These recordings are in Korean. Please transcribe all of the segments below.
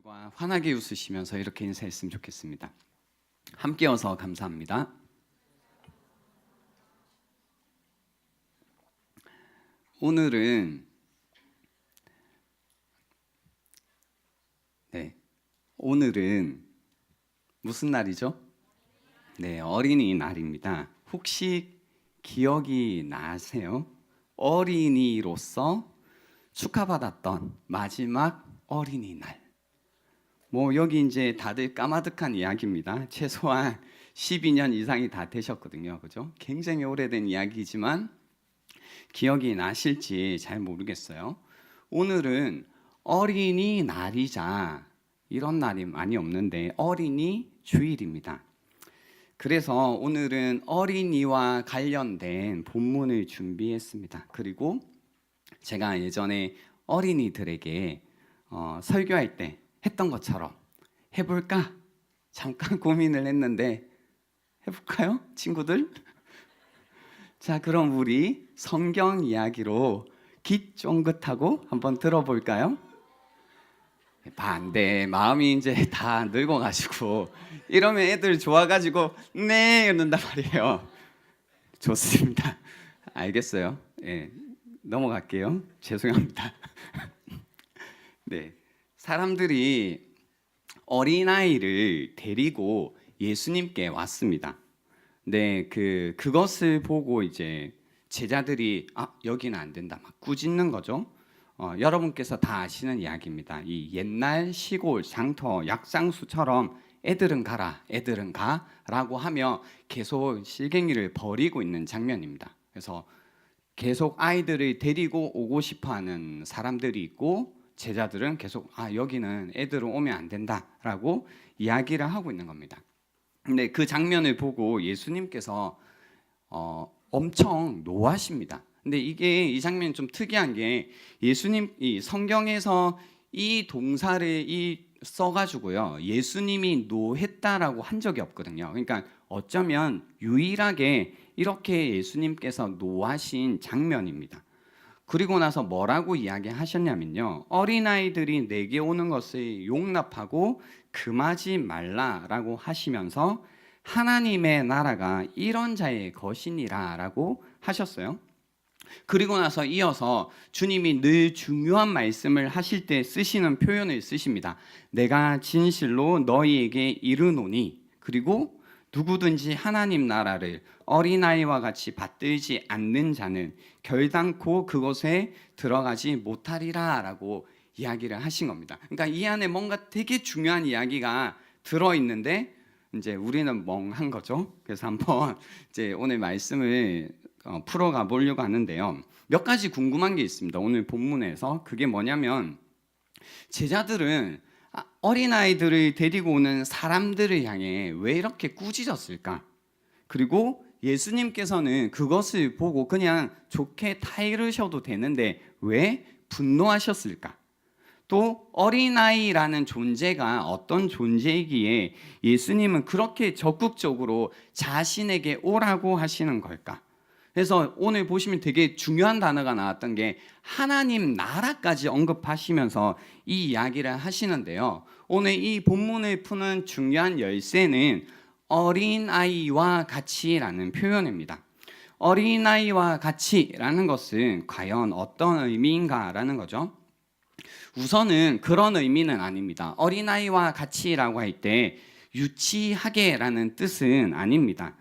여러분들과 환하게 웃으시면서 이렇게 인사했으면 좋겠습니다. 함께여서 감사합니다. 오늘은 오늘은 무슨 날이죠? 어린이날입니다. 혹시 기억이 나세요? 어린이로서 축하받았던 마지막 어린이날. 여기 이제 다들 까마득한 이야기입니다. 최소한 12년 이상이 다 되셨거든요. 그죠? 굉장히 오래된 이야기지만 기억이 나실지 잘 모르겠어요. 오늘은 어린이날이자 이런 날이 많이 없는데 어린이 주일입니다. 그래서 오늘은 어린이와 관련된 본문을 준비했습니다. 그리고 제가 예전에 어린이들에게 설교할 때 했던 것처럼 해볼까? 잠깐 고민을 했는데 해볼까요? 친구들? 자, 그럼 우리 성경 이야기로 귀 쫑긋하고 한번 들어볼까요? 반대, 마음이 이제 다 늙어가지고 이러면 애들 좋아가지고 네 이런단 말이에요. 좋습니다. 알겠어요. 넘어갈게요. 죄송합니다. 사람들이 어린아이를 데리고 예수님께 왔습니다. 그것을 보고 이제 제자들이 여기는 안 된다 막 꾸짖는 거죠. 여러분께서 다 아시는 이야기입니다. 이 옛날 시골 장터 약상수처럼 애들은 가라, 애들은 가라고 하며 계속 실갱이를 벌이고 있는 장면입니다. 그래서 계속 아이들을 데리고 오고 싶어하는 사람들이 있고 제자들은 계속 여기는 애들은 오면 안 된다라고 이야기를 하고 있는 겁니다. 근데 그 장면을 보고 예수님께서 엄청 노하십니다. 근데 이 장면이 좀 특이한 게 예수님 이 성경에서 이 동사를 써가지고요 예수님이 노했다라고 한 적이 없거든요. 그러니까 어쩌면 유일하게 이렇게 예수님께서 노하신 장면입니다. 그리고 나서 뭐라고 이야기하셨냐면요, 어린아이들이 내게 오는 것을 용납하고 금하지 말라라고 하시면서 하나님의 나라가 이런 자의 것이니라 라고 하셨어요. 그리고 나서 이어서 주님이 늘 중요한 말씀을 하실 때 쓰시는 표현을 쓰십니다. 내가 진실로 너희에게 이르노니, 그리고 누구든지 하나님 나라를 어린아이와 같이 받들지 않는 자는 결단코 그곳에 들어가지 못하리라 라고 이야기를 하신 겁니다. 그러니까 이 안에 뭔가 되게 중요한 이야기가 들어있는데 이제 우리는 멍한 거죠. 그래서 한번 이제 오늘 말씀을 풀어가 보려고 하는데요. 몇 가지 궁금한 게 있습니다. 오늘 본문에서 그게 뭐냐면 제자들은 어린아이들을 데리고 오는 사람들을 향해 왜 이렇게 꾸짖었을까? 그리고 예수님께서는 그것을 보고 그냥 좋게 타이르셔도 되는데 왜 분노하셨을까? 또 어린아이라는 존재가 어떤 존재이기에 예수님은 그렇게 적극적으로 자신에게 오라고 하시는 걸까? 그래서 오늘 보시면 되게 중요한 단어가 나왔던 게 하나님 나라까지 언급하시면서 이 이야기를 하시는데요. 오늘 이 본문을 푸는 중요한 열쇠는 어린아이와 같이라는 표현입니다. 어린아이와 같이라는 것은 과연 어떤 의미인가라는 거죠. 우선은 그런 의미는 아닙니다. 어린아이와 같이라고 할 때 유치하게라는 뜻은 아닙니다.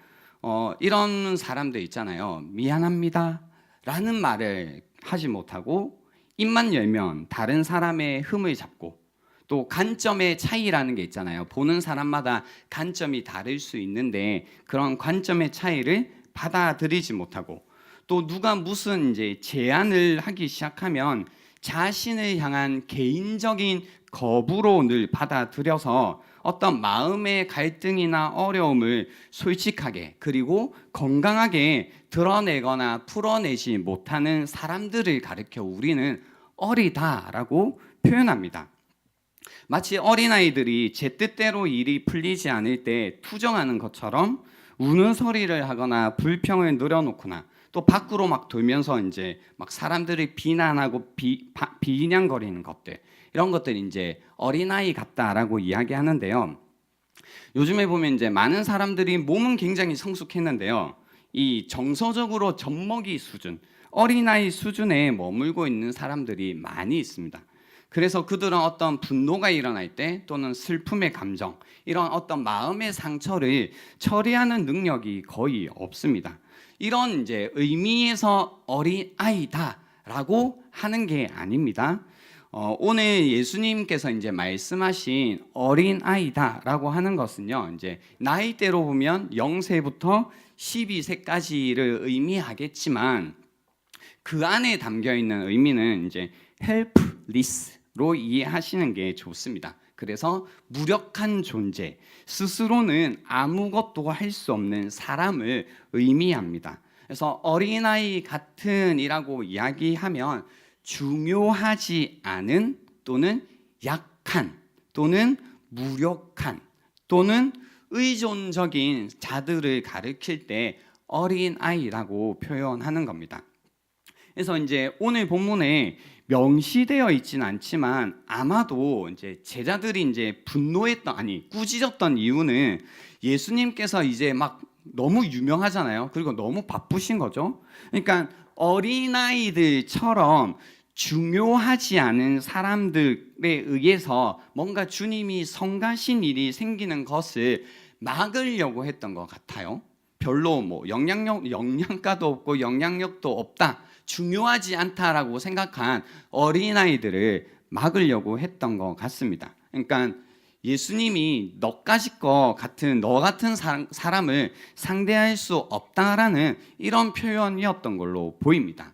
이런 사람들 있잖아요. 미안합니다 라는 말을 하지 못하고 입만 열면 다른 사람의 흠을 잡고, 또 관점의 차이라는 게 있잖아요. 보는 사람마다 관점이 다를 수 있는데 그런 관점의 차이를 받아들이지 못하고, 또 누가 무슨 이제 제안을 하기 시작하면 자신을 향한 개인적인 거부로 늘 받아들여서 어떤 마음의 갈등이나 어려움을 솔직하게 그리고 건강하게 드러내거나 풀어내지 못하는 사람들을 가리켜 우리는 어리다라고 표현합니다. 마치 어린아이들이 제 뜻대로 일이 풀리지 않을 때 투정하는 것처럼 우는 소리를 하거나 불평을 늘어놓거나 또 밖으로 막 돌면서 이제 막 사람들을 비난하고 비인양거리는 것들, 이런 것들이 이제 어린아이 같다라고 이야기하는데요. 요즘에 보면 이제 많은 사람들이 몸은 굉장히 성숙했는데요, 이 정서적으로 젖먹이 수준, 어린아이 수준에 머물고 있는 사람들이 많이 있습니다. 그래서 그들은 어떤 분노가 일어날 때 또는 슬픔의 감정, 이런 어떤 마음의 상처를 처리하는 능력이 거의 없습니다. 이런 이제 의미에서 어린아이다라고 하는 게 아닙니다. 오늘 예수님께서 이제 말씀하신 어린아이다라고 하는 것은요, 이제 나이대로 보면 0세부터 12세까지를 의미하겠지만 그 안에 담겨 있는 의미는 이제 helpless로 이해하시는 게 좋습니다. 그래서 무력한 존재, 스스로는 아무것도 할 수 없는 사람을 의미합니다. 그래서 어린아이 같은이라고 이야기하면 중요하지 않은 또는 약한 또는 무력한 또는 의존적인 자들을 가리킬 때 어린아이라고 표현하는 겁니다. 그래서 이제 오늘 본문에 명시되어 있지는 않지만 아마도 이제 제자들이 이제 꾸짖었던 이유는 예수님께서 이제 막 너무 유명하잖아요. 그리고 너무 바쁘신 거죠. 그러니까 어린아이들처럼 중요하지 않은 사람들에 의해서 뭔가 주님이 성가신 일이 생기는 것을 막으려고 했던 것 같아요. 별로 뭐 영양가도 없고 영향력도 없다, 중요하지 않다라고 생각한 어린아이들을 막으려고 했던 것 같습니다. 그러니까 예수님이 너 같은 사람을 상대할 수 없다라는 이런 표현이었던 걸로 보입니다.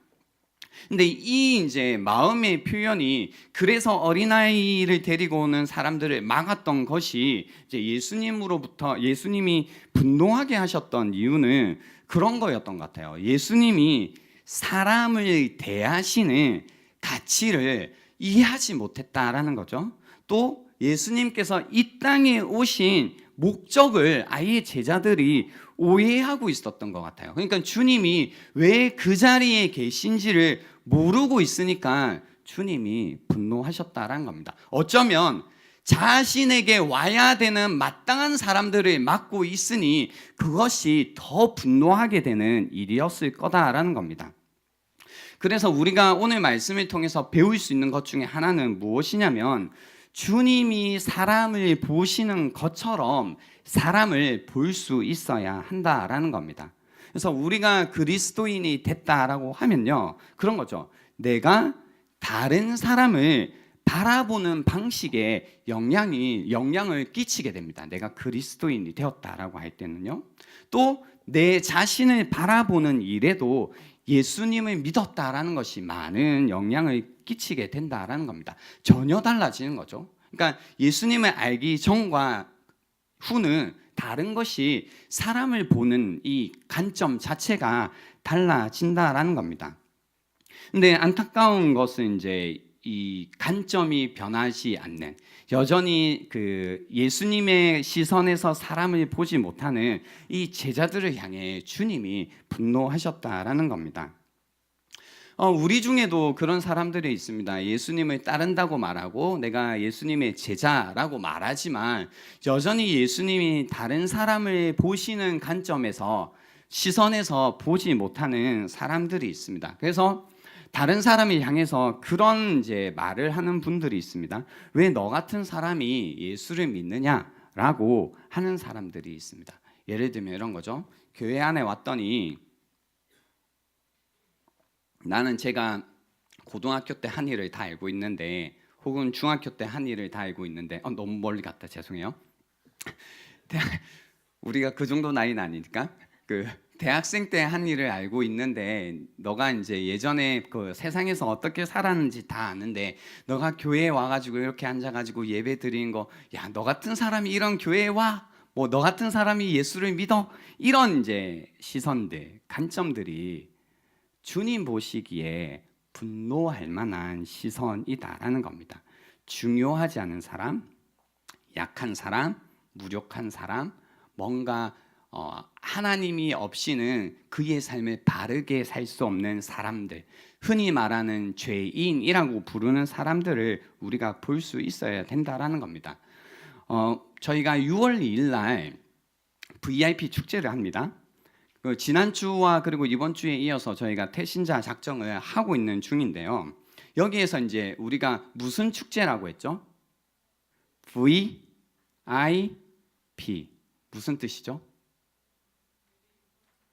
근데 이 이제 마음의 표현이 그래서 어린아이를 데리고 오는 사람들을 막았던 것이 이제 예수님이 분노하게 하셨던 이유는 그런 거였던 것 같아요. 예수님이 사람을 대하시는 가치를 이해하지 못했다라는 거죠. 또 예수님께서 이 땅에 오신 목적을 아예 제자들이 오해하고 있었던 것 같아요. 그러니까 주님이 왜 그 자리에 계신지를 모르고 있으니까 주님이 분노하셨다라는 겁니다. 어쩌면 자신에게 와야 되는 마땅한 사람들을 막고 있으니 그것이 더 분노하게 되는 일이었을 거다라는 겁니다. 그래서 우리가 오늘 말씀을 통해서 배울 수 있는 것 중에 하나는 무엇이냐면, 주님이 사람을 보시는 것처럼 사람을 볼 수 있어야 한다라는 겁니다. 그래서 우리가 그리스도인이 됐다라고 하면요, 그런 거죠. 내가 다른 사람을 바라보는 방식에 영향을 끼치게 됩니다. 내가 그리스도인이 되었다라고 할 때는요. 또 내 자신을 바라보는 일에도 예수님을 믿었다라는 것이 많은 영향을 끼치게 된다라는 겁니다. 전혀 달라지는 거죠. 그러니까 예수님을 알기 전과 후는 다른 것이, 사람을 보는 이 관점 자체가 달라진다라는 겁니다. 근데 안타까운 것은 이제 이 관점이 변하지 않는, 여전히 그 예수님의 시선에서 사람을 보지 못하는 이 제자들을 향해 주님이 분노하셨다라는 겁니다. 우리 중에도 그런 사람들이 있습니다. 예수님을 따른다고 말하고 내가 예수님의 제자라고 말하지만 여전히 예수님이 다른 사람을 보시는 관점에서, 시선에서 보지 못하는 사람들이 있습니다. 그래서 다른 사람을 향해서 그런 이제 말을 하는 분들이 있습니다. 왜 너 같은 사람이 예수를 믿느냐라고 하는 사람들이 있습니다. 예를 들면 이런 거죠. 교회 안에 왔더니 나는 제가 고등학교 때 한 일을 다 알고 있는데, 혹은 중학교 때 한 일을 다 알고 있는데, 너무 멀리 갔다, 죄송해요. 우리가 그 정도 나이는 아니니까, 대학생 때 한 일을 알고 있는데, 너가 이제 예전에 그 세상에서 어떻게 살았는지 다 아는데, 너가 교회에 와가지고 이렇게 앉아가지고 예배 드리는 거, 야, 너 같은 사람이 이런 교회에 와? 뭐 너 같은 사람이 예수를 믿어? 이런 이제 시선들, 관점들이 주님 보시기에 분노할 만한 시선이다라는 겁니다. 중요하지 않은 사람, 약한 사람, 무력한 사람, 뭔가 하나님이 없이는 그의 삶을 바르게 살 수 없는 사람들, 흔히 말하는 죄인이라고 부르는 사람들을 우리가 볼 수 있어야 된다라는 겁니다. 저희가 6월 2일 날 VIP 축제를 합니다. 지난주와 그리고 이번 주에 이어서 저희가 태신자 작정을 하고 있는 중인데요. 여기에서 이제 우리가 무슨 축제라고 했죠? VIP. 무슨 뜻이죠?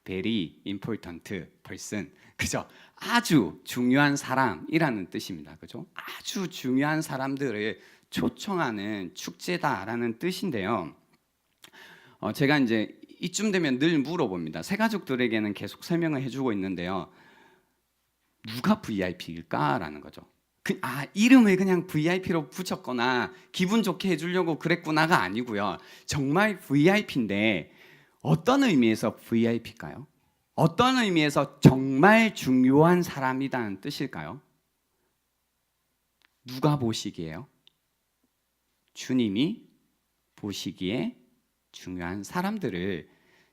Very important person. 그죠? 아주 중요한 사람이라는 뜻입니다. 그죠? 아주 중요한 사람들을 초청하는 축제다라는 뜻인데요. 제가 이제 이쯤 되면 늘 물어봅니다. 새가족들에게는 계속 설명을 해주고 있는데요. 누가 VIP일까라는 거죠. 이름을 그냥 VIP로 붙였거나 기분 좋게 해주려고 그랬구나가 아니고요. 정말 VIP인데 어떤 의미에서 VIP일까요? 어떤 의미에서 정말 중요한 사람이라는 뜻일까요? 누가 보시기에요? 주님이 보시기에 중요한 사람들을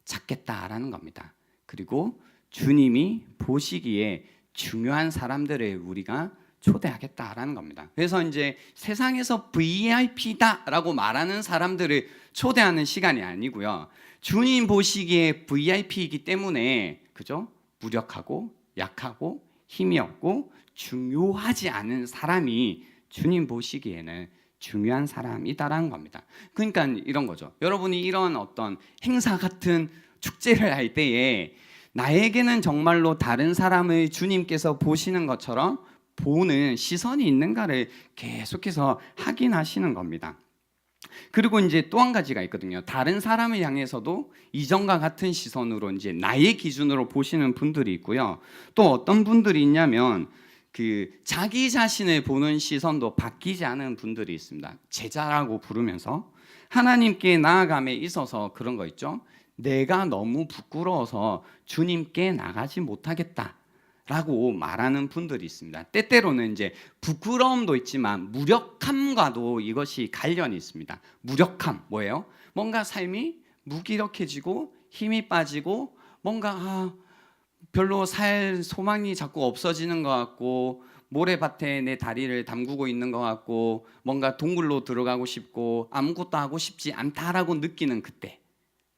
찾겠다라는 겁니다. 그리고 주님이 보시기에 중요한 사람들을 우리가 초대하겠다라는 겁니다. 그래서 이제 세상에서 VIP다라고 말하는 사람들을 초대하는 시간이 아니고요. 주님 보시기에 VIP이기 때문에 그죠? 무력하고 약하고 힘이 없고 중요하지 않은 사람이 주님 보시기에는 중요한 사람이다라는 겁니다. 그러니까 이런 거죠. 여러분이 이런 어떤 행사 같은 축제를 할 때에 나에게는 정말로 다른 사람을 주님께서 보시는 것처럼 보는 시선이 있는가를 계속해서 확인하시는 겁니다. 그리고 이제 또 한 가지가 있거든요. 다른 사람을 향해서도 이전과 같은 시선으로 이제 나의 기준으로 보시는 분들이 있고요. 또 어떤 분들이 있냐면 자기 자신을 보는 시선도 바뀌지 않은 분들이 있습니다. 제자라고 부르면서 하나님께 나아감에 있어서 그런 거 있죠. 내가 너무 부끄러워서 주님께 나가지 못하겠다라고 말하는 분들이 있습니다. 때때로는 이제 부끄러움도 있지만 무력함과도 이것이 관련이 있습니다. 무력함 뭐예요? 뭔가 삶이 무기력해지고 힘이 빠지고 뭔가 별로 살 소망이 자꾸 없어지는 것 같고 모래밭에 내 다리를 담그고 있는 것 같고 뭔가 동굴로 들어가고 싶고 아무것도 하고 싶지 않다라고 느끼는 그때,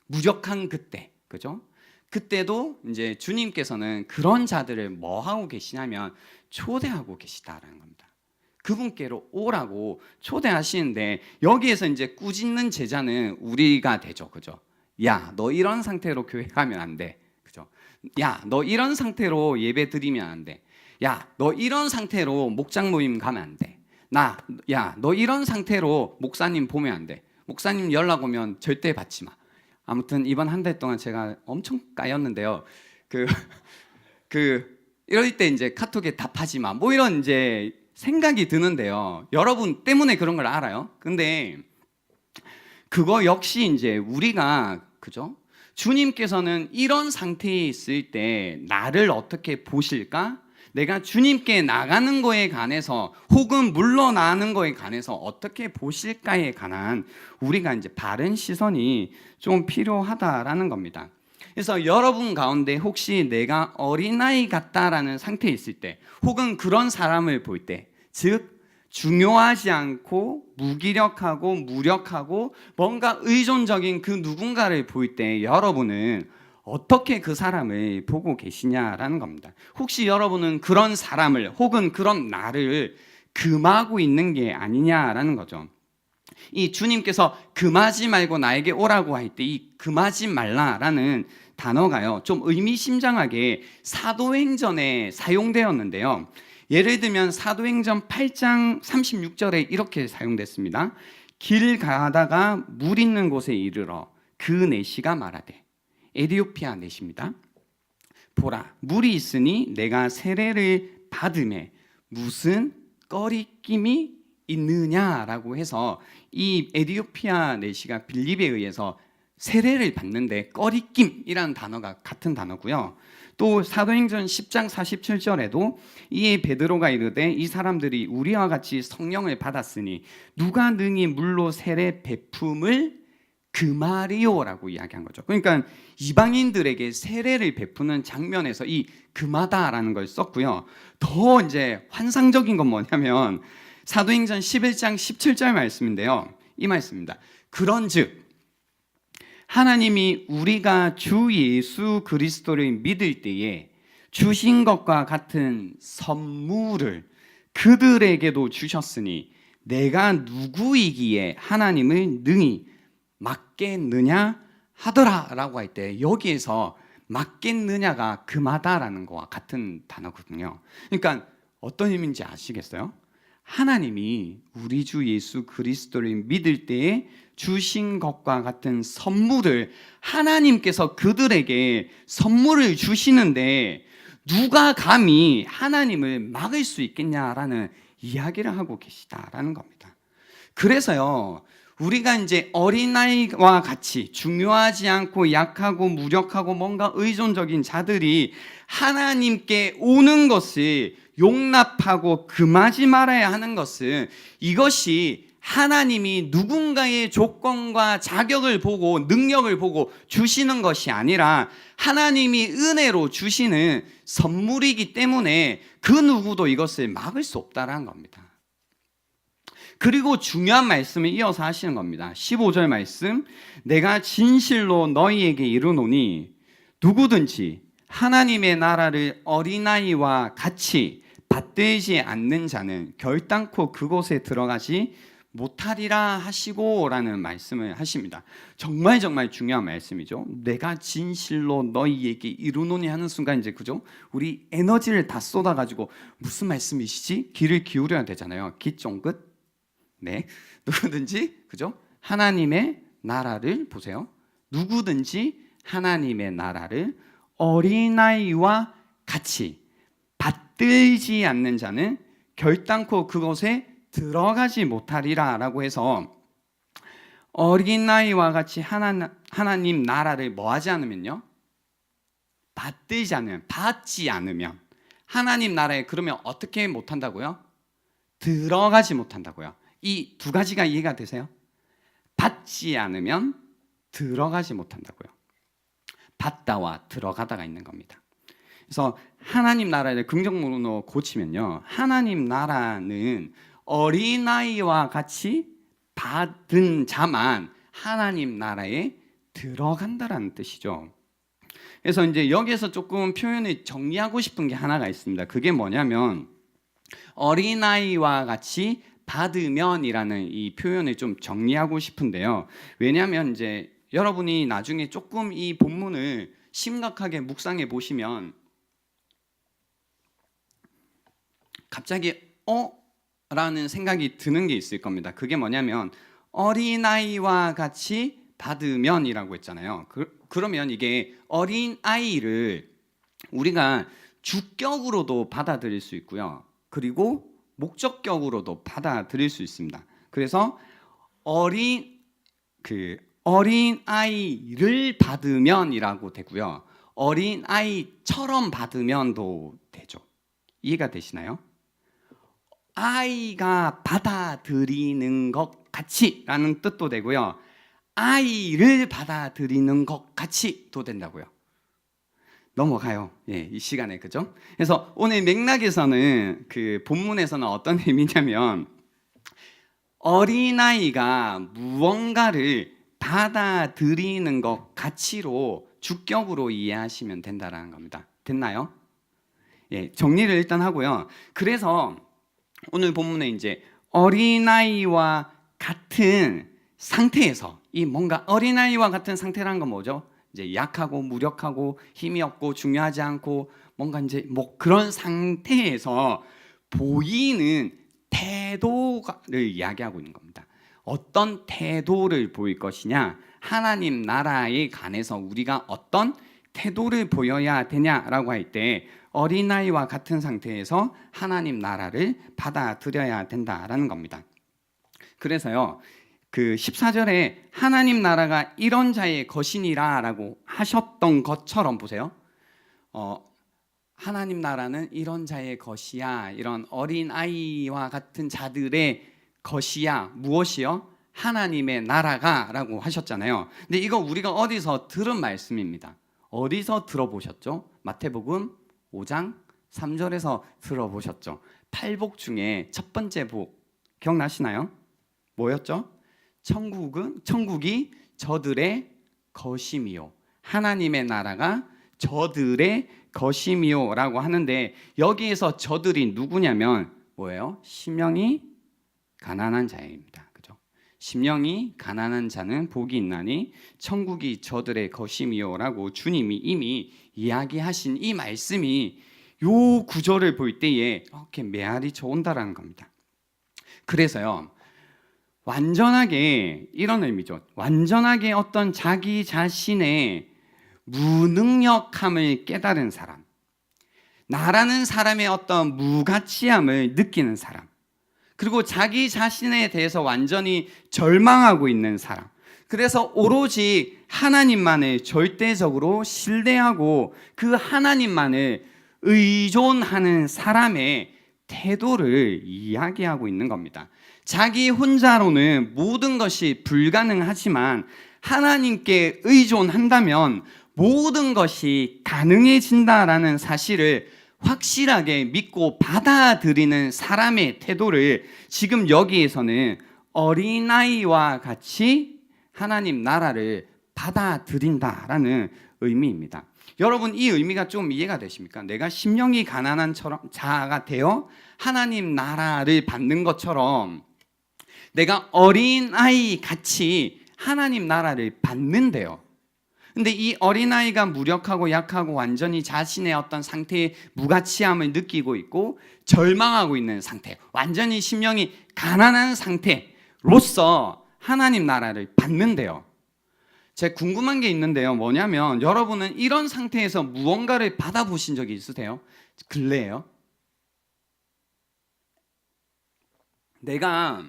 무력한 그때, 그죠? 그때도 이제 주님께서는 그런 자들을 뭐 하고 계시냐면 초대하고 계시다라는 겁니다. 그분께로 오라고 초대하시는데 여기에서 이제 꾸짖는 제자는 우리가 되죠, 그죠? 야, 너 이런 상태로 교회 가면 안 돼. 야, 너 이런 상태로 예배 드리면 안 돼. 야, 너 이런 상태로 목장 모임 가면 안 돼. 야, 너 이런 상태로 목사님 보면 안 돼. 목사님 연락 오면 절대 받지 마. 아무튼 이번 한 달 동안 제가 엄청 까였는데요. 이럴 때 이제 카톡에 답하지 마. 뭐 이런 이제 생각이 드는데요. 여러분 때문에 그런 걸 알아요. 근데 그거 역시 이제 우리가 그죠? 주님께서는 이런 상태에 있을 때 나를 어떻게 보실까? 내가 주님께 나가는 거에 관해서 혹은 물러나는 거에 관해서 어떻게 보실까에 관한 우리가 이제 바른 시선이 좀 필요하다라는 겁니다. 그래서 여러분 가운데 혹시 내가 어린아이 같다라는 상태에 있을 때 혹은 그런 사람을 볼 때, 즉 중요하지 않고 무기력하고 무력하고 뭔가 의존적인 그 누군가를 볼 때 여러분은 어떻게 그 사람을 보고 계시냐라는 겁니다. 혹시 여러분은 그런 사람을 혹은 그런 나를 금하고 있는 게 아니냐라는 거죠. 이 주님께서 금하지 말고 나에게 오라고 할 때 이 금하지 말라라는 단어가요, 좀 의미심장하게 사도행전에 사용되었는데요. 예를 들면 사도행전 8장 36절에 이렇게 사용됐습니다. 길 가다가 물 있는 곳에 이르러 그 내시가 말하되, 에티오피아 내시입니다. 보라, 물이 있으니 내가 세례를 받음에 무슨 꺼리낌이 있느냐라고 해서 이 에티오피아 내시가 빌립에 의해서 세례를 받는데 꺼리낌이라는 단어가 같은 단어고요. 또 사도행전 10장 47절에도 이에 베드로가 이르되 이 사람들이 우리와 같이 성령을 받았으니 누가 능히 물로 세례 베품을 그 말이요라고 이야기한 거죠. 그러니까 이방인들에게 세례를 베푸는 장면에서 이 금하다라는 걸 썼고요. 더 이제 환상적인 건 뭐냐면 사도행전 11장 17절 말씀인데요. 이 말씀입니다. 그런즉 하나님이 우리가 주 예수 그리스도를 믿을 때에 주신 것과 같은 선물을 그들에게도 주셨으니 내가 누구이기에 하나님을 능히 맡겠느냐 하더라라고 할 때 여기에서 맡겠느냐가 금하다라는 거와 같은 단어거든요. 그러니까 어떤 의미인지 아시겠어요? 하나님이 우리 주 예수 그리스도를 믿을 때에 주신 것과 같은 선물을 하나님께서 그들에게 선물을 주시는데 누가 감히 하나님을 막을 수 있겠냐라는 이야기를 하고 계시다라는 겁니다. 그래서요, 우리가 이제 어린아이와 같이 중요하지 않고 약하고 무력하고 뭔가 의존적인 자들이 하나님께 오는 것을 용납하고 금하지 말아야 하는 것은 이것이 하나님이 누군가의 조건과 자격을 보고 능력을 보고 주시는 것이 아니라 하나님이 은혜로 주시는 선물이기 때문에 그 누구도 이것을 막을 수 없다라는 겁니다. 그리고 중요한 말씀을 이어서 하시는 겁니다. 15절 말씀, 내가 진실로 너희에게 이르노니 누구든지 하나님의 나라를 어린아이와 같이 받들지 않는 자는 결단코 그곳에 들어가지 못하리라 하시고라는 말씀을 하십니다. 정말 중요한 말씀이죠. 내가 진실로 너희에게 이르노니 하는 순간 이제 그죠? 우리 에너지를 다 쏟아가지고 무슨 말씀이시지? 귀를 기울여야 되잖아요. 귀 쫑긋. 네, 누구든지 그죠? 하나님의 나라를 보세요. 누구든지 하나님의 나라를 어린아이와 같이 받들지 않는 자는 결단코 그곳에 들어가지 못하리라 라고 해서 어린아이와 같이 하나님 나라를 뭐 하지 않으면요? 받지 않으면 하나님 나라에 그러면 어떻게 못한다고요? 들어가지 못한다고요. 이 두 가지가 이해가 되세요? 받지 않으면 들어가지 못한다고요. 받다와 들어가다가 있는 겁니다. 그래서 하나님 나라를 긍정문으로 고치면요, 하나님 나라는 어린아이와 같이 받은 자만 하나님 나라에 들어간다라는 뜻이죠. 그래서 이제 여기에서 조금 표현을 정리하고 싶은 게 하나가 있습니다. 그게 뭐냐면 어린아이와 같이 받으면이라는 이 표현을 좀 정리하고 싶은데요. 왜냐하면 이제 여러분이 나중에 조금 이 본문을 심각하게 묵상해 보시면 갑자기 라는 생각이 드는 게 있을 겁니다. 그게 뭐냐면 어린아이와 같이 받으면이라고 했잖아요. 그러면 이게 어린아이를 우리가 주격으로도 받아들일 수 있고요. 그리고 목적격으로도 받아들일 수 있습니다. 그래서 어린아이를 받으면이라고 되고요. 어린아이처럼 받으면도 되죠. 이해가 되시나요? 아이가 받아들이는 것 같이라는 뜻도 되고요. 아이를 받아들이는 것 같이도 된다고요. 넘어가요. 예, 이 시간에 그죠? 그래서 오늘 맥락에서는 그 본문에서는 어떤 의미냐면 어린아이가 무언가를 받아들이는 것 가치로 주격으로 이해하시면 된다라는 겁니다. 됐나요? 예, 정리를 일단 하고요. 그래서 오늘 본문에 이제 어린아이와 같은 상태에서 이 뭔가 어린아이와 같은 상태라는 건 뭐죠? 이제 약하고 무력하고 힘이 없고 중요하지 않고 뭔가 이제 뭐 그런 상태에서 보이는 태도를 이야기하고 있는 겁니다. 어떤 태도를 보일 것이냐, 하나님 나라에 관해서 우리가 어떤 태도를 보여야 되냐라고 할 때 어린아이와 같은 상태에서 하나님 나라를 받아들여야 된다라는 겁니다. 그래서요, 그 14절에 하나님 나라가 이런 자의 것이니라 라고 하셨던 것처럼 보세요. 하나님 나라는 이런 자의 것이야. 이런 어린아이와 같은 자들의 것이야. 무엇이요? 하나님의 나라가라고 하셨잖아요. 근데 이거 우리가 어디서 들은 말씀입니다. 어디서 들어보셨죠? 마태복음 5장 3절에서 들어보셨죠? 팔복 중에 첫 번째 복 기억나시나요? 뭐였죠? 천국이 저들의 것임이요. 하나님의 나라가 저들의 것임이요 라고 하는데, 여기에서 저들이 누구냐면 뭐예요? 심령이 가난한 자입니다. 그죠? 심령이 가난한 자는 복이 있나니 천국이 저들의 것임이요 라고 주님이 이미 이야기하신 이 말씀이 요 구절을 볼 때에 이렇게 메아리 쳐온다라는 겁니다. 그래서요, 완전하게 이런 의미죠. 완전하게 어떤 자기 자신의 무능력함을 깨달은 사람, 나라는 사람의 어떤 무가치함을 느끼는 사람, 그리고 자기 자신에 대해서 완전히 절망하고 있는 사람, 그래서 오로지 하나님만을 절대적으로 신뢰하고 그 하나님만을 의존하는 사람의 태도를 이야기하고 있는 겁니다. 자기 혼자로는 모든 것이 불가능하지만 하나님께 의존한다면 모든 것이 가능해진다라는 사실을 확실하게 믿고 받아들이는 사람의 태도를 지금 여기에서는 어린아이와 같이 하나님 나라를 받아들인다라는 의미입니다. 여러분, 이 의미가 좀 이해가 되십니까? 내가 심령이 가난한 자가 되어 하나님 나라를 받는 것처럼 내가 어린아이 같이 하나님 나라를 받는데요. 근데 이 어린아이가 무력하고 약하고 완전히 자신의 어떤 상태의 무가치함을 느끼고 있고 절망하고 있는 상태, 완전히 심령이 가난한 상태로서 하나님 나라를 받는데요. 제가 궁금한 게 있는데요. 뭐냐면 여러분은 이런 상태에서 무언가를 받아보신 적이 있으세요? 근래에요? 내가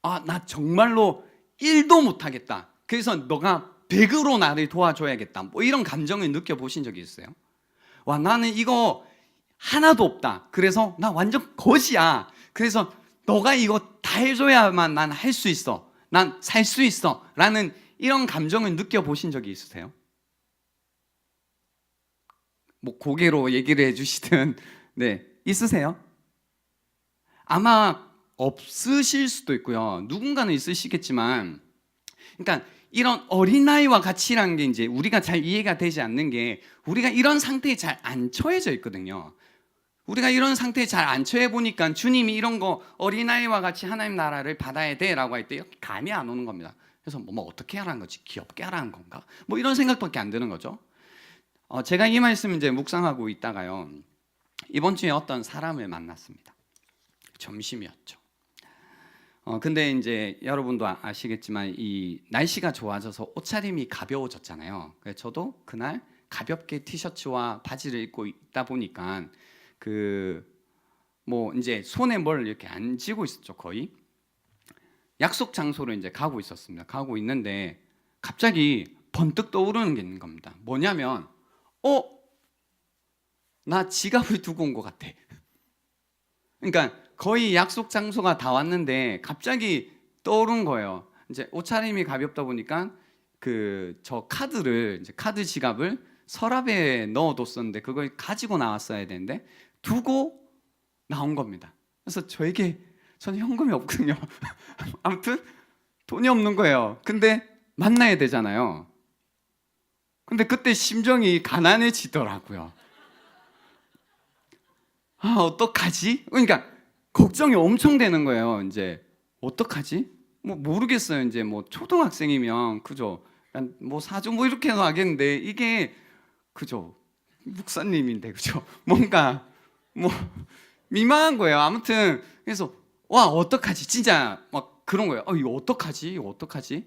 나 정말로 1도 못하겠다. 그래서 너가 100으로 나를 도와줘야겠다. 뭐 이런 감정을 느껴보신 적이 있어요? 와, 나는 이거 하나도 없다. 그래서 나 완전 거지야. 그래서 너가 이거 다 해줘야만 난 할 수 있어. 난 살 수 있어. 라는 이런 감정을 느껴보신 적이 있으세요? 뭐 고개로 얘기를 해주시든 네, 있으세요? 아마 없으실 수도 있고요. 누군가는 있으시겠지만, 그러니까 이런 어린아이와 같이라는 게 이제 우리가 잘 이해가 되지 않는 게, 우리가 이런 상태에 잘 안 처해져 있거든요. 우리가 이런 상태에 잘 안 처해 보니까 주님이 이런 거 어린아이와 같이 하나님 나라를 받아야 돼라고 할 때 감이 안 오는 겁니다. 그래서 뭐 어떻게 하라는 거지? 귀엽게 하라는 건가? 뭐 이런 생각밖에 안 드는 거죠. 제가 이 말씀 이제 묵상하고 있다가요, 이번 주에 어떤 사람을 만났습니다. 점심이었죠. 근데 이제 여러분도 아시겠지만 이 날씨가 좋아져서 옷차림이 가벼워졌잖아요. 그래서 저도 그날 가볍게 티셔츠와 바지를 입고 있다 보니까 뭐 이제 손에 뭘 이렇게 안 쥐고 있었죠. 거의 약속 장소로 이제 가고 있었습니다. 가고 있는데 갑자기 번뜩 떠오르는 게 있는 겁니다. 뭐냐면 나 지갑을 두고 온 것 같아. 그러니까 거의 약속 장소가 다 왔는데 갑자기 떠오른 거예요. 이제 옷차림이 가볍다 보니까 저 카드를, 이제 카드 지갑을 서랍에 넣어뒀었는데 그걸 가지고 나왔어야 되는데 두고 나온 겁니다. 그래서 저는 현금이 없거든요. 아무튼 돈이 없는 거예요. 근데 만나야 되잖아요. 근데 그때 심정이 가난해지더라고요. 어떡하지? 그러니까 걱정이 엄청 되는 거예요. 이제 어떡하지? 뭐 모르겠어요. 이제 뭐 초등학생이면 그죠? 뭐 사주 뭐 이렇게는 하겠는데 이게 그죠? 목사님인데 그죠? 뭔가 뭐 민망한 거예요. 아무튼 그래서 와, 어떡하지? 진짜 막 그런 거예요. 이거 어떡하지? 이거 어떡하지?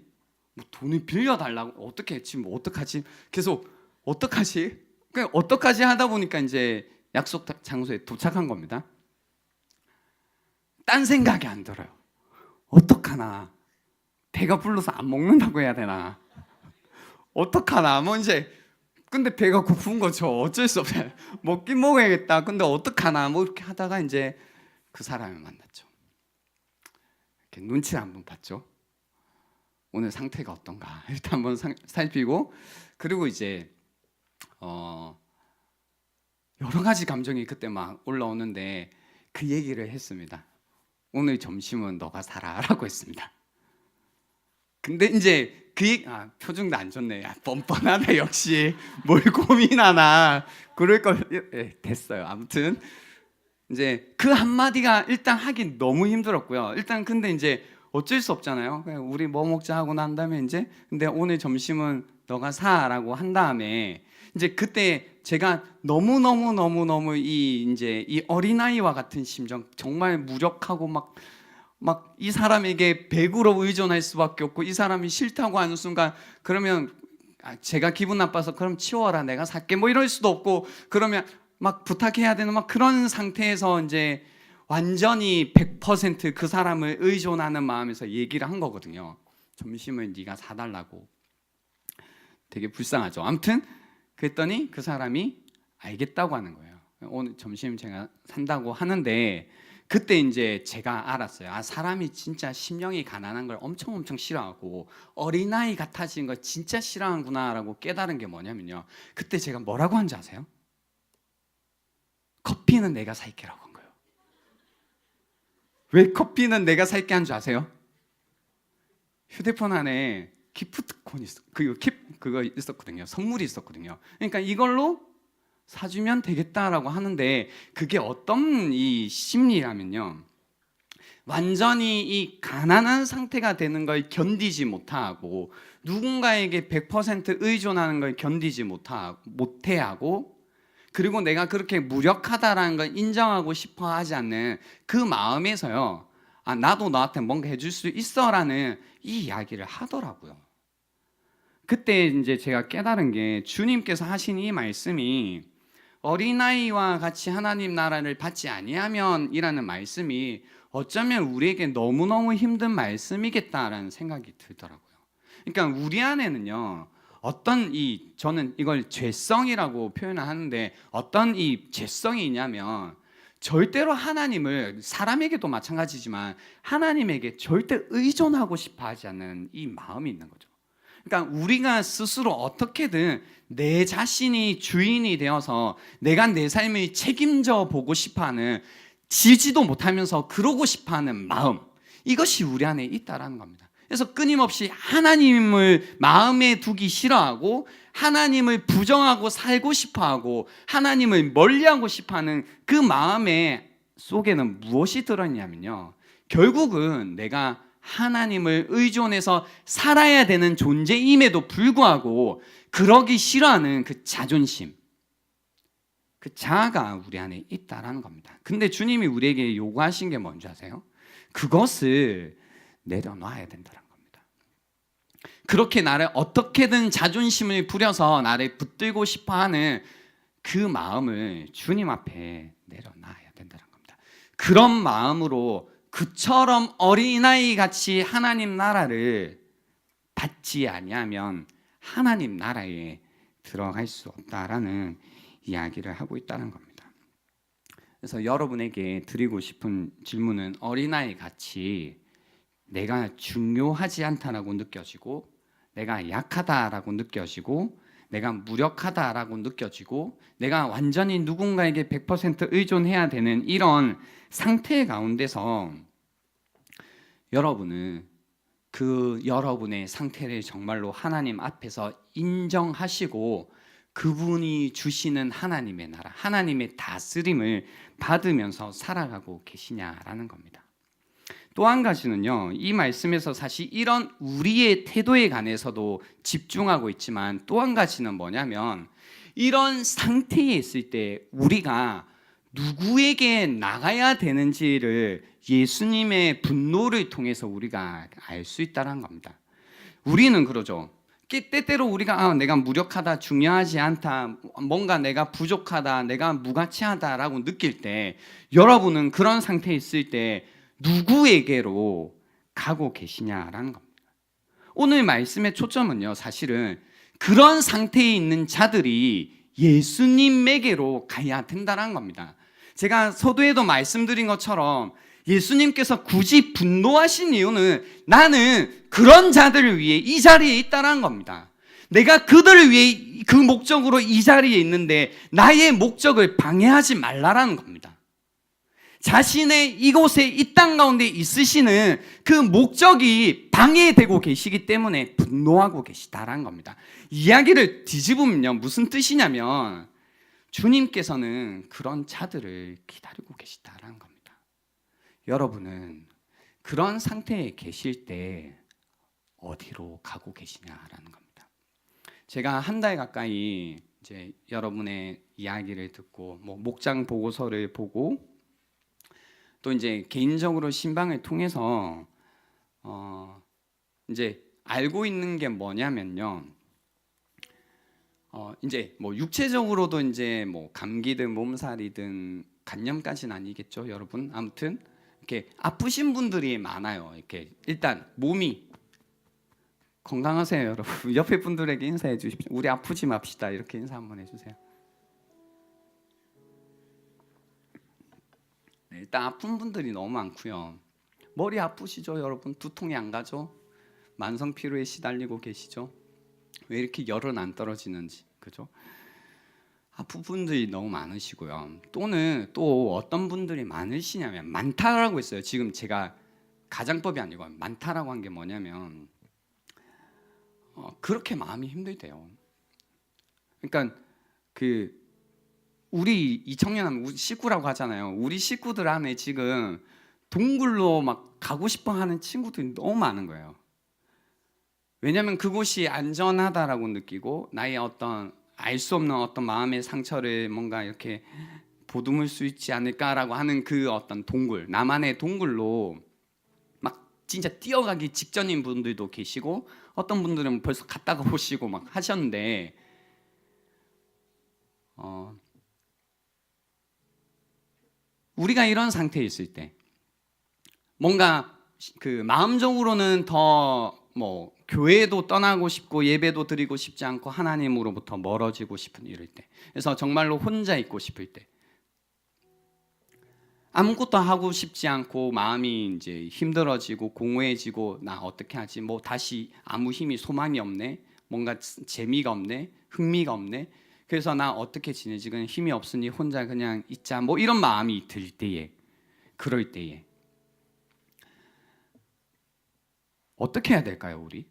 뭐 돈을 빌려달라고? 어떻게 지금 뭐 어떡하지? 계속 어떡하지? 그냥 어떡하지 하다 보니까 이제 약속 장소에 도착한 겁니다. 딴 생각이 안 들어요. 어떡하나? 배가 불러서 안 먹는다고 해야 되나? 어떡하나? 뭐 이제 근데 배가 고픈 거죠. 어쩔 수 없어요. 먹긴 먹어야겠다. 근데 어떡하나? 뭐 이렇게 하다가 이제 그 사람을 만났죠. 이렇게 눈치를 한번 봤죠. 오늘 상태가 어떤가 일단 한번 살피고, 그리고 이제 여러 가지 감정이 그때 막 올라오는데 그 얘기를 했습니다. 오늘 점심은 너가 사라라고 했습니다. 근데 이제 표정도 안 좋네. 뻔뻔하다 역시. 뭘 고민하나. 그럴 걸. 됐어요. 아무튼 이제 그 한마디가 일단 하긴 너무 힘들었고요. 일단 근데 이제 어쩔 수 없잖아요. 우리 뭐 먹자 하고 난 다음에 이제 근데 오늘 점심은 너가 사라고 한 다음에 이제 그때 제가 너무 이 어린아이와 같은 심정, 정말 무력하고 막 이 사람에게 100으로 의존할 수밖에 없고, 이 사람이 싫다고 하는 순간 그러면 제가 기분 나빠서 그럼 치워라 내가 살게 뭐 이럴 수도 없고, 그러면 막 부탁해야 되는 막 그런 상태에서 이제 완전히 100% 그 사람을 의존하는 마음에서 얘기를 한 거거든요. 점심을 네가 사달라고. 되게 불쌍하죠. 아무튼 그랬더니 그 사람이 알겠다고 하는 거예요. 오늘 점심 제가 산다고 하는데, 그때 이제 제가 알았어요. 사람이 진짜 심령이 가난한 걸 엄청 싫어하고 어린아이 같아지는 걸 진짜 싫어하는구나라고 깨달은 게 뭐냐면요, 그때 제가 뭐라고 한지 아세요? 커피는 내가 살게라고 한 거예요. 왜 커피는 내가 살게 한 줄 아세요? 휴대폰 안에 기프트콘이 그거 있었거든요. 선물이 있었거든요. 그러니까 이걸로 사주면 되겠다라고 하는데, 그게 어떤 이 심리라면요, 완전히 이 가난한 상태가 되는 걸 견디지 못하고, 누군가에게 100% 의존하는 걸 견디지 못해하고, 그리고 내가 그렇게 무력하다라는 걸 인정하고 싶어 하지 않는 그 마음에서요, 나도 너한테 뭔가 해줄 수 있어라는 이 이야기를 하더라고요. 그때 이제 제가 깨달은 게, 주님께서 하신 이 말씀이 어린아이와 같이 하나님 나라를 받지 아니하면 이라는 말씀이 어쩌면 우리에게 너무너무 힘든 말씀이겠다라는 생각이 들더라고요. 그러니까 우리 안에는요, 저는 이걸 죄성이라고 표현을 하는데, 어떤 이 죄성이 있냐면, 절대로 하나님을, 사람에게도 마찬가지지만 하나님에게 절대 의존하고 싶어 하지 않는 이 마음이 있는 거죠. 그러니까 우리가 스스로 어떻게든 내 자신이 주인이 되어서 내가 내 삶을 책임져 보고 싶어하는, 지지도 못하면서 그러고 싶어하는 마음, 이것이 우리 안에 있다라는 겁니다. 그래서 끊임없이 하나님을 마음에 두기 싫어하고, 하나님을 부정하고 살고 싶어하고, 하나님을 멀리하고 싶어하는 그 마음의 속에는 무엇이 들어있냐면요, 결국은 내가 하나님을 의존해서 살아야 되는 존재임에도 불구하고 그러기 싫어하는 그 자존심, 그 자아가 우리 안에 있다라는 겁니다. 근데 주님이 우리에게 요구하신 게 뭔지 아세요? 그것을 내려놔야 된다는 겁니다. 그렇게 나를 어떻게든 자존심을 부려서 나를 붙들고 싶어하는 그 마음을 주님 앞에 내려놔야 된다는 겁니다. 그런 마음으로 그처럼 어린아이 같이 하나님 나라를 받지 아니하면 하나님 나라에 들어갈 수 없다라는 이야기를 하고 있다는 겁니다. 그래서 여러분에게 드리고 싶은 질문은, 어린아이 같이 내가 중요하지 않다라고 느껴지고, 내가 약하다라고 느껴지고, 내가 무력하다라고 느껴지고, 내가 완전히 누군가에게 100% 의존해야 되는 이런 상태 가운데서 여러분은 그 여러분의 상태를 정말로 하나님 앞에서 인정하시고, 그분이 주시는 하나님의 나라, 하나님의 다스림을 받으면서 살아가고 계시냐라는 겁니다. 또 한 가지는요, 이 말씀에서 사실 이런 우리의 태도에 관해서도 집중하고 있지만, 또 한 가지는 뭐냐면, 이런 상태에 있을 때 우리가 누구에게 나가야 되는지를 예수님의 분노를 통해서 우리가 알 수 있다는 겁니다. 우리는 그러죠. 때때로 우리가 내가 무력하다, 중요하지 않다, 뭔가 내가 부족하다, 내가 무가치하다라고 느낄 때, 여러분은 그런 상태에 있을 때 누구에게로 가고 계시냐라는 겁니다. 오늘 말씀의 초점은요, 사실은 그런 상태에 있는 자들이 예수님에게로 가야 된다는 겁니다. 제가 서두에도 말씀드린 것처럼 예수님께서 굳이 분노하신 이유는 나는 그런 자들을 위해 이 자리에 있다는 겁니다. 내가 그들을 위해 그 목적으로 이 자리에 있는데 나의 목적을 방해하지 말라라는 겁니다. 자신의 이곳에 이 땅 가운데 있으시는 그 목적이 방해되고 계시기 때문에 분노하고 계시다라는 겁니다. 이야기를 뒤집으면요, 무슨 뜻이냐면 주님께서는 그런 자들을 기다리고 계시다라는 겁니다. 여러분은 그런 상태에 계실 때 어디로 가고 계시냐라는 겁니다. 제가 한 달 가까이 이제 여러분의 이야기를 듣고 목장 보고서를 보고 또 이제 개인적으로 신방을 통해서 이제 알고 있는 게 뭐냐면요. 이제 육체적으로도 이제 감기든 몸살이든 간염까지는 아니겠죠, 여러분. 아무튼 이렇게 아프신 분들이 많아요. 이렇게 일단 몸이 건강하세요, 여러분. 옆에 분들에게 인사해 주십시오. 우리 아프지 맙시다. 이렇게 인사 한번 해주세요. 네, 일단 아픈 분들이 너무 많고요. 머리 아프시죠, 여러분? 두통이 안 가죠? 만성 피로에 시달리고 계시죠? 왜 이렇게 열은 안 떨어지는지, 그죠? 아픈 분들이 너무 많으시고요. 또는 또 어떤 분들이 많으시냐면 많다라고 했어요. 지금 제가 가장법이 아니고 많다라고 한 게 뭐냐면 그렇게 마음이 힘들대요. 그러니까 우리 이 청년하면 우리 식구라고 하잖아요. 우리 식구들 안에 지금 동굴로 막 가고 싶어 하는 친구들이 너무 많은 거예요. 왜냐하면 그곳이 안전하다라고 느끼고 나의 어떤 알 수 없는 어떤 마음의 상처를 뭔가 이렇게 보듬을 수 있지 않을까라고 하는 그 어떤 동굴, 나만의 동굴로 막 진짜 뛰어가기 직전인 분들도 계시고 어떤 분들은 벌써 갔다가 오시고 막 하셨는데 우리가 이런 상태에 있을 때 뭔가 마음적으로는 더 교회도 떠나고 싶고 예배도 드리고 싶지 않고 하나님으로부터 멀어지고 싶은 이럴 때, 그래서 정말로 혼자 있고 싶을 때, 아무것도 하고 싶지 않고 마음이 이제 힘들어지고 공허해지고 나 어떻게 하지? 다시 아무 힘이 소망이 없네. 뭔가 재미가 없네. 흥미가 없네. 그래서 나 어떻게 지내지? 그냥 힘이 없으니 혼자 그냥 있자. 이런 마음이 들 때에, 그럴 때에 어떻게 해야 될까요, 우리?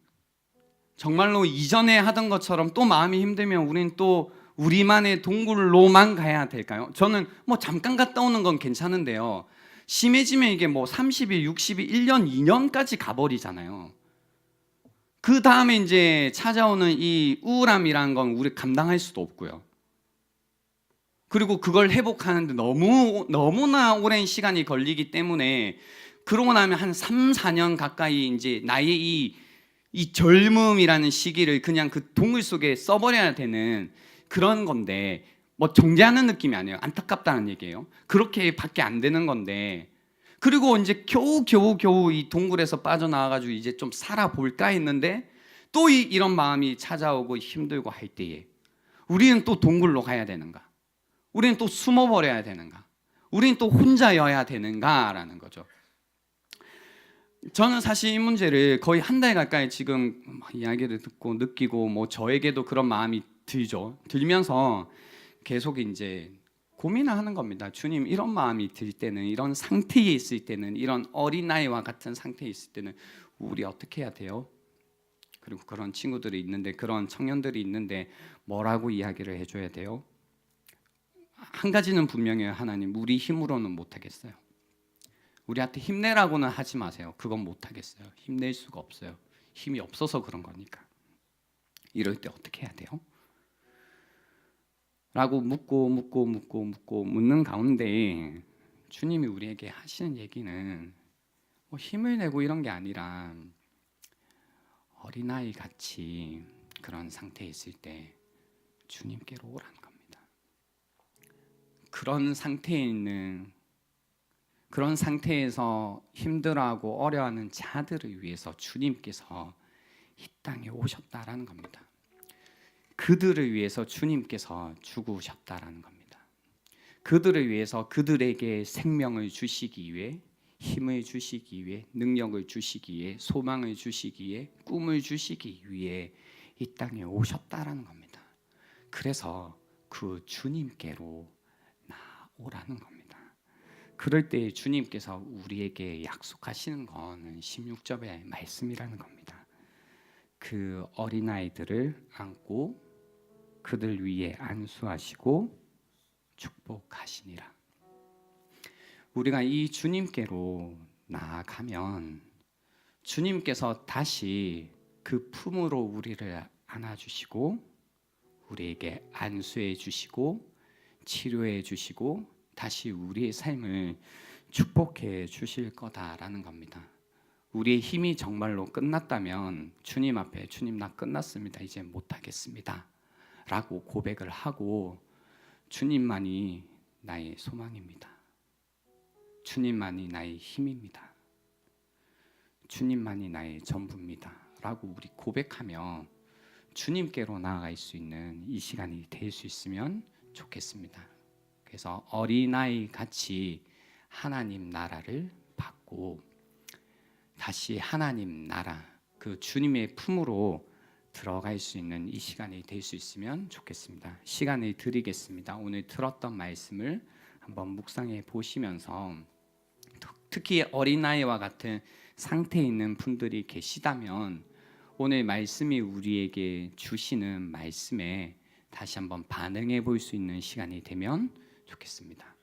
정말로 이전에 하던 것처럼 또 마음이 힘들면 우리는 또 우리만의 동굴로만 가야 될까요? 저는 잠깐 갔다 오는 건 괜찮은데요. 심해지면 이게 30일, 60일, 1년, 2년까지 가버리잖아요. 그 다음에 이제 찾아오는 이 우울함이라는 건 우리 감당할 수도 없고요. 그리고 그걸 회복하는데 너무나 오랜 시간이 걸리기 때문에 그러고 나면 한 3, 4년 가까이 이제 나의 이 젊음이라는 시기를 그냥 그 동굴 속에 써버려야 되는 그런 건데, 정죄하는 느낌이 아니에요. 안타깝다는 얘기예요. 그렇게밖에 안 되는 건데, 그리고 이제 겨우 이 동굴에서 빠져나와가지고 이제 좀 살아볼까 했는데 또 이런 마음이 찾아오고 힘들고 할 때에 우리는 또 동굴로 가야 되는가? 우리는 또 숨어버려야 되는가? 우리는 또 혼자여야 되는가라는 거죠. 저는 사실 이 문제를 거의 한 달 가까이 지금 이야기를 듣고 느끼고 저에게도 그런 마음이 들면서 계속 이제 고민을 하는 겁니다. 주님, 이런 마음이 들 때는, 이런 상태에 있을 때는, 이런 어린아이와 같은 상태에 있을 때는 우리 어떻게 해야 돼요? 그리고 그런 친구들이 있는데, 그런 청년들이 있는데 뭐라고 이야기를 해줘야 돼요? 한 가지는 분명해요. 하나님, 우리 힘으로는 못하겠어요. 우리한테 힘내라고는 하지 마세요. 그건 못하겠어요. 힘낼 수가 없어요. 힘이 없어서 그런 거니까. 이럴 때 어떻게 해야 돼요? 라고 묻고 묻는 가운데 주님이 우리에게 하시는 얘기는 힘을 내고 이런 게 아니라 어린아이 같이 그런 상태에 있을 때 주님께로 오라는 겁니다. 그런 상태에서 힘들어하고 어려워하는 자들을 위해서 주님께서 이 땅에 오셨다라는 겁니다. 그들을 위해서 주님께서 죽으셨다라는 겁니다. 그들을 위해서 그들에게 생명을 주시기 위해 힘을 주시기 위해, 능력을 주시기 위해, 소망을 주시기 위해, 꿈을 주시기 위해 이 땅에 오셨다라는 겁니다. 그래서 그 주님께로 나오라는 겁니다. 그럴 때 주님께서 우리에게 약속하시는 거는 16절의 말씀이라는 겁니다. 그 어린아이들을 안고 그들 위에 안수하시고 축복하시니라. 우리가 이 주님께로 나아가면 주님께서 다시 그 품으로 우리를 안아주시고 우리에게 안수해 주시고 치료해 주시고 다시 우리의 삶을 축복해 주실 거다라는 겁니다. 우리의 힘이 정말로 끝났다면 주님 앞에 주님 나 끝났습니다. 이제 못하겠습니다. 라고 고백을 하고 주님만이 나의 소망입니다. 주님만이 나의 힘입니다. 주님만이 나의 전부입니다. 라고 우리 고백하며 주님께로 나아갈 수 있는 이 시간이 될 수 있으면 좋겠습니다. 그래서 어린아이 같이 하나님 나라를 받고 다시 하나님 나라 그 주님의 품으로 들어갈 수 있는 이 시간이 될 수 있으면 좋겠습니다. 시간을 드리겠습니다. 오늘 들었던 말씀을 한번 묵상해 보시면서 특히 어린아이와 같은 상태에 있는 분들이 계시다면 오늘 말씀이 우리에게 주시는 말씀에 다시 한번 반응해 볼 수 있는 시간이 되면 좋겠습니다.